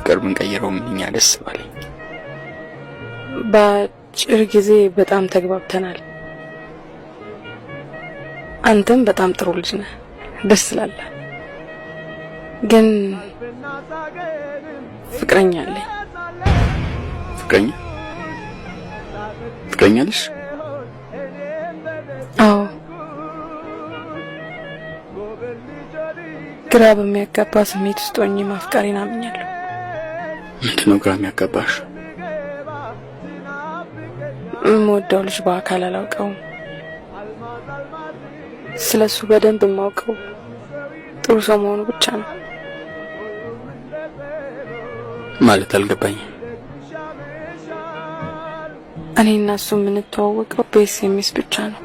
ፍቅር ብንቀይረው ምንኛ ደስ ባለኝ። በአጭር ጊዜ በጣም ተግባብተናል። አንተም በጣም ጥሩ ልጅ ነህ፣ ደስ ይላል። ግን ፍቅረኛ አለኝ። ፍቅረኛ ነሽ? አዎ። ግራ በሚያጋባ ስሜት ውስጥ ሆኜ ማፍቀሬን አምኛለሁ። ምንድነው ግራ የሚያጋባሽ? የምወደው ልጅ በአካል አላውቀውም። ስለሱ በደንብ የማውቀው ጥሩ ሰው መሆኑ ብቻ ነው። ማለት አልገባኝም። እኔ እና እሱ የምንተዋወቀው በኤስኤምኤስ ብቻ ነው።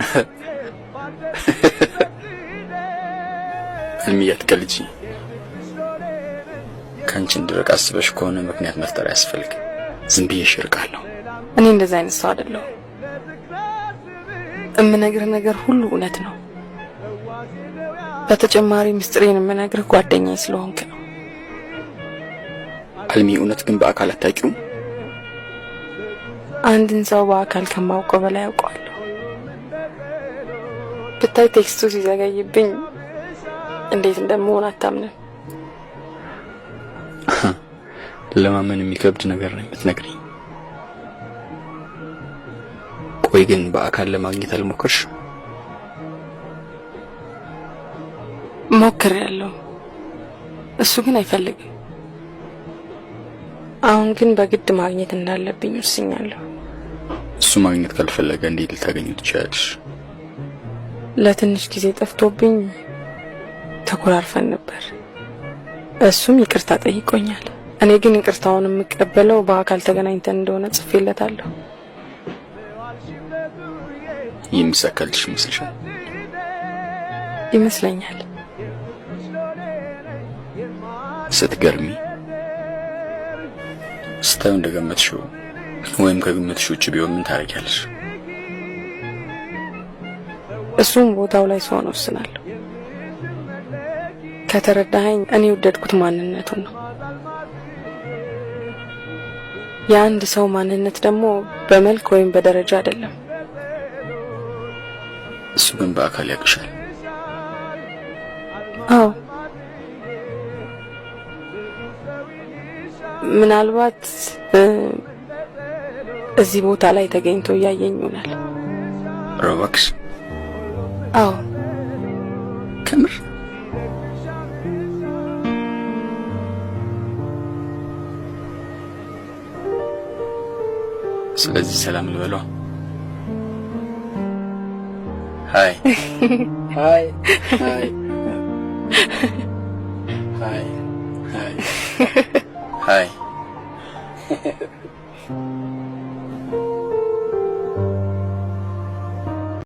ህልም እያትቀልጂ ከአንቺ እንድርቅ አስበሽ ከሆነ ምክንያት መፍጠር አያስፈልግም። ዝም ብዬ እርቃለሁ። እኔ እንደዛ አይነት ሰው አይደለሁ። የምነግርህ ነገር ሁሉ እውነት ነው። በተጨማሪ ምስጢሬን የምነግርህ ጓደኛዬ ስለሆንክ ነው። አልሚ፣ እውነት ግን በአካል አታውቂውም? አንድን ሰው በአካል ከማውቀው በላይ አውቀዋለሁ። ብታይ ቴክስቱ ሲዘገይብኝ እንዴት እንደምሆን አታምንም። ለማመን የሚከብድ ነገር ነው የምትነግሪኝ። ቆይ ግን በአካል ለማግኘት አልሞከርሽ? ሞክሬያለሁ፣ እሱ ግን አይፈልግም። አሁን ግን በግድ ማግኘት እንዳለብኝ ወስኛለሁ። እሱ ማግኘት ካልፈለገ እንዴት ልታገኙ ትችያለሽ? ለትንሽ ጊዜ ጠፍቶብኝ ተኮራርፈን ነበር። እሱም ይቅርታ ጠይቆኛል። እኔ ግን ይቅርታውን የምቀበለው በአካል ተገናኝተን እንደሆነ ጽፌለታለሁ። የሚሳካልሽ ይመስልሻል? ይመስለኛል። ስትገርሚ። ስታዩ እንደገመትሽው ወይም ከግምትሽ ውጭ ቢሆን ምን ታረጊያለሽ? እሱም ቦታው ላይ ሰው ነው ወስናለሁ። ከተረዳኸኝ እኔ ወደድኩት ማንነቱን ነው። የአንድ ሰው ማንነት ደግሞ በመልክ ወይም በደረጃ አይደለም። እሱ ግን በአካል ያቅሻል? አዎ። ምናልባት እዚህ ቦታ ላይ ተገኝቶ እያየኝ ይሆናል። ሮባክስ? አዎ። ከምር? ስለዚህ ሰላም ልበለው። ሃይ ሃይ ሃይ ሃይ ሃይ ሃይ